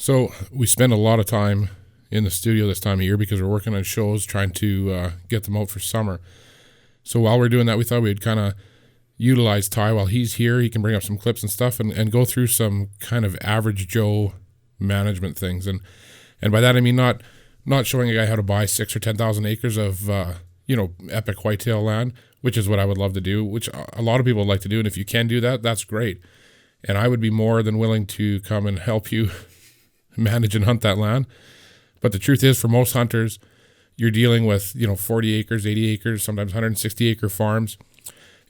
So we spend a lot of time in the studio this time of year because we're working on shows, trying to get them out for summer. So while we're doing that, we thought we'd kind of utilize Ty while he's here. He can bring up some clips and stuff and go through some kind of average Joe management things. And by that I mean not showing a guy how to buy 6,000 or 10,000 acres of epic whitetail land, which is what I would love to do, which a lot of people would like to do. And if you can do that, that's great. And I would be more than willing to come and help you manage and hunt that land. But the truth is, for most hunters, you're dealing with 40 acres, 80 acres, sometimes 160 acre farms,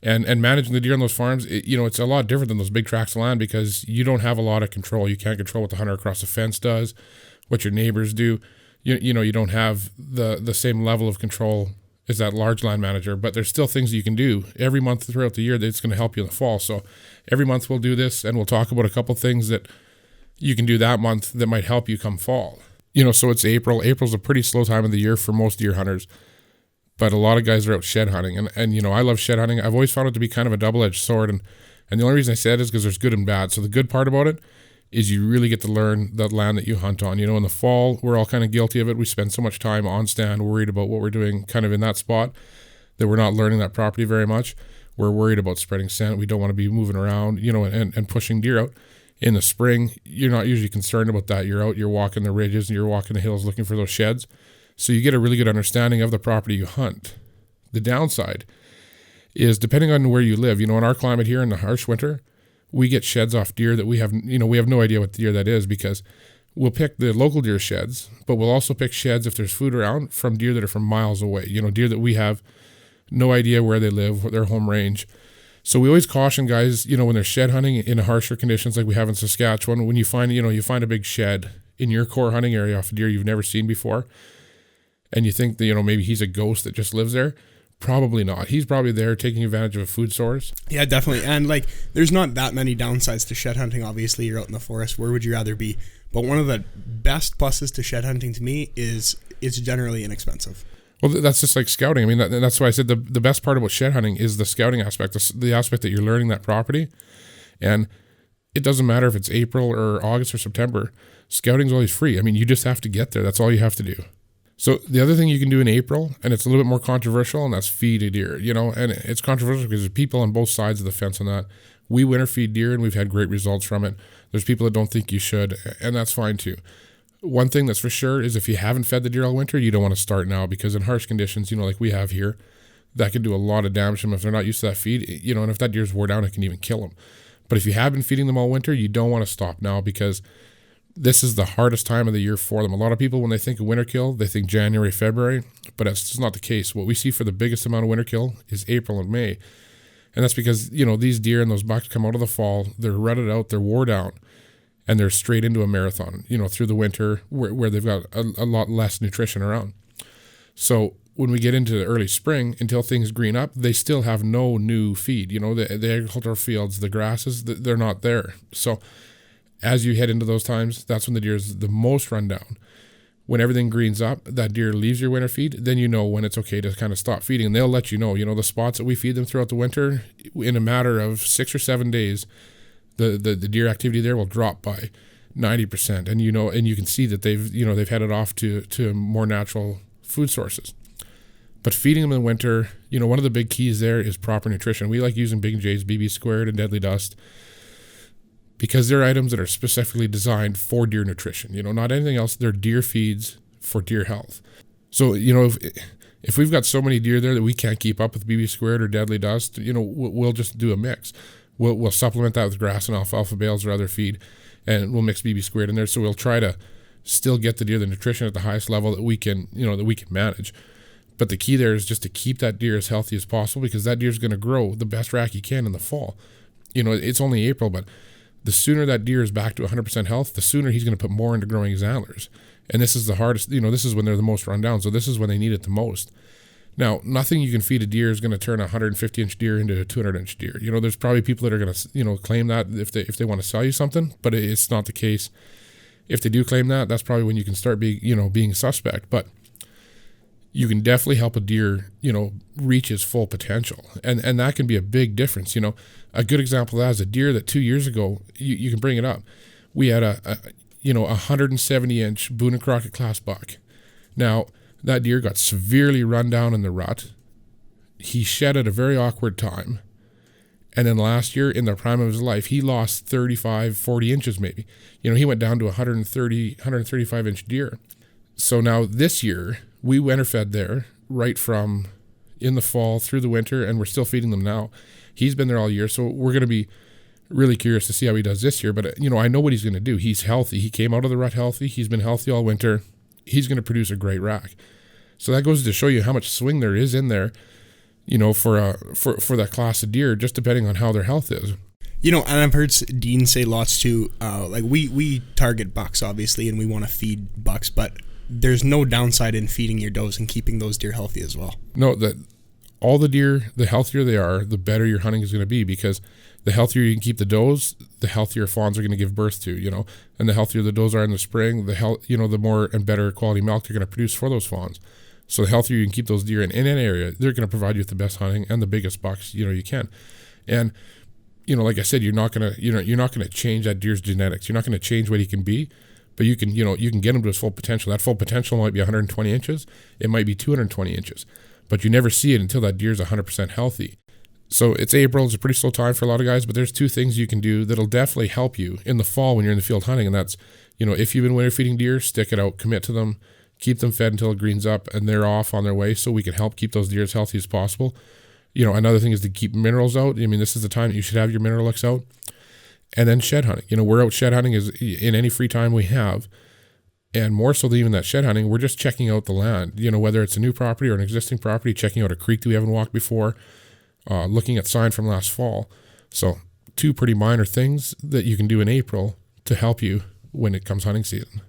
and managing the deer on those farms. It's a lot different than those big tracts of land because you don't have a lot of control. You can't control what the hunter across the fence does, what your neighbors do. You don't have the same level of control as that large land manager, but there's still things you can do every month throughout the year that's going to help you in the fall. So every month we'll do this, and we'll talk about a couple things that you can do that month that might help you come fall. So it's April. April's a pretty slow time of the year for most deer hunters, but a lot of guys are out shed hunting. And I love shed hunting. I've always found it to be kind of a double-edged sword. And the only reason I say it is because there's good and bad. So the good part about it is you really get to learn the land that you hunt on. In the fall, we're all kind of guilty of it. We spend so much time on stand worried about what we're doing kind of in that spot that we're not learning that property very much. We're worried about spreading scent. We don't want to be moving around, and pushing deer out. In the spring, you're not usually concerned about that. You're out, you're walking the ridges, and you're walking the hills looking for those sheds. So you get a really good understanding of the property you hunt. The downside is, depending on where you live, in our climate here in the harsh winter, we get sheds off deer that we have no idea what deer that is, because we'll pick the local deer sheds, but we'll also pick sheds if there's food around from deer that are from miles away, deer that we have no idea where they live, what their home range. So we always caution guys, when they're shed hunting in harsher conditions like we have in Saskatchewan, when you find a big shed in your core hunting area off a deer you've never seen before, and you think that, maybe he's a ghost that just lives there. Probably not. He's probably there taking advantage of a food source. Yeah, definitely. And there's not that many downsides to shed hunting. Obviously, you're out in the forest. Where would you rather be? But one of the best pluses to shed hunting to me is it's generally inexpensive. Well, that's just like scouting. I mean, that's why I said the best part about shed hunting is the scouting aspect, the aspect that you're learning that property. And it doesn't matter if it's April or August or September. Scouting's always free. I mean, you just have to get there. That's all you have to do. So the other thing you can do in April, and it's a little bit more controversial, and that's feed a deer, and it's controversial because there's people on both sides of the fence on that. We winter feed deer, and we've had great results from it. There's people that don't think you should, and that's fine too. One thing that's for sure is if you haven't fed the deer all winter, you don't want to start now, because in harsh conditions, like we have here, that can do a lot of damage to them if they're not used to that feed, and if that deer's wore down, it can even kill them. But if you have been feeding them all winter, you don't want to stop now, because this is the hardest time of the year for them. A lot of people, when they think of winter kill, they think January, February, but that's just not the case. What we see for the biggest amount of winter kill is April and May. And that's because, these deer and those bucks come out of the fall, they're rutted out, they're wore down, and they're straight into a marathon, through the winter where they've got a lot less nutrition around. So when we get into the early spring, until things green up, they still have no new feed. The agricultural fields, the grasses, they're not there. So as you head into those times, that's when the deer is the most run down. When everything greens up, that deer leaves your winter feed, then you know when it's okay to kind of stop feeding. And they'll let you know, the spots that we feed them throughout the winter, in a matter of 6 or 7 days, the deer activity there will drop by 90%. And and you can see that they've headed off to more natural food sources. But feeding them in the winter, one of the big keys there is proper nutrition. We like using Big J's, BB Squared, and Deadly Dust, because they're items that are specifically designed for deer nutrition. Not anything else. They're deer feeds for deer health. So, if we've got so many deer there that we can't keep up with BB Squared or Deadly Dust, we'll just do a mix. We'll supplement that with grass and alfalfa bales or other feed, and we'll mix BB Squared in there. So we'll try to still get the deer the nutrition at the highest level that we can, that we can manage. But the key there is just to keep that deer as healthy as possible, because that deer is going to grow the best rack he can in the fall. It's only April, but the sooner that deer is back to 100% health, the sooner he's going to put more into growing his antlers. And this is the hardest, this is when they're the most run down. So this is when they need it the most. Now, nothing you can feed a deer is going to turn a 150-inch deer into a 200-inch deer. There's probably people that are going to, claim that if they want to sell you something, but it's not the case. If they do claim that, that's probably when you can start being suspect. But you can definitely help a deer, reach his full potential. And that can be a big difference. A good example of that is a deer that 2 years ago, you can bring it up. We had a 170-inch Boone and Crockett class buck. Now, that deer got severely run down in the rut. He shed at a very awkward time. And then last year, in the prime of his life, he lost 35, 40 inches maybe. He went down to 135-inch deer. So now this year, we winter fed there right from in the fall through the winter, and we're still feeding them now. He's been there all year, so we're going to be really curious to see how he does this year. But, I know what he's going to do. He's healthy. He came out of the rut healthy. He's been healthy all winter. He's going to produce a great rack. So that goes to show you how much swing there is in there, for that class of deer, just depending on how their health is. And I've heard Dean say lots too, like we target bucks, obviously, and we want to feed bucks, but there's no downside in feeding your does and keeping those deer healthy as well. No, all the deer, the healthier they are, the better your hunting is going to be, because the healthier you can keep the does, the healthier fawns are going to give birth to, and the healthier the does are in the spring, the more and better quality milk they're going to produce for those fawns. So the healthier you can keep those deer in an area, they're going to provide you with the best hunting and the biggest bucks, you can. And, like I said, you're not going to change that deer's genetics. You're not going to change what he can be, but you can get him to his full potential. That full potential might be 120 inches. It might be 220 inches, but you never see it until that deer's 100% healthy. So it's April. It's a pretty slow time for a lot of guys, but there's two things you can do that'll definitely help you in the fall when you're in the field hunting. And that's, if you've been winter feeding deer, stick it out, commit to them, keep them fed until it greens up and they're off on their way, so we can help keep those deer as healthy as possible. Another thing is to keep minerals out. This is the time that you should have your minerals out. And then shed hunting. We're out shed hunting is in any free time we have. And more so than even that shed hunting, we're just checking out the land, whether it's a new property or an existing property, checking out a creek that we haven't walked before, looking at sign from last fall. So 2 pretty minor things that you can do in April to help you when it comes hunting season.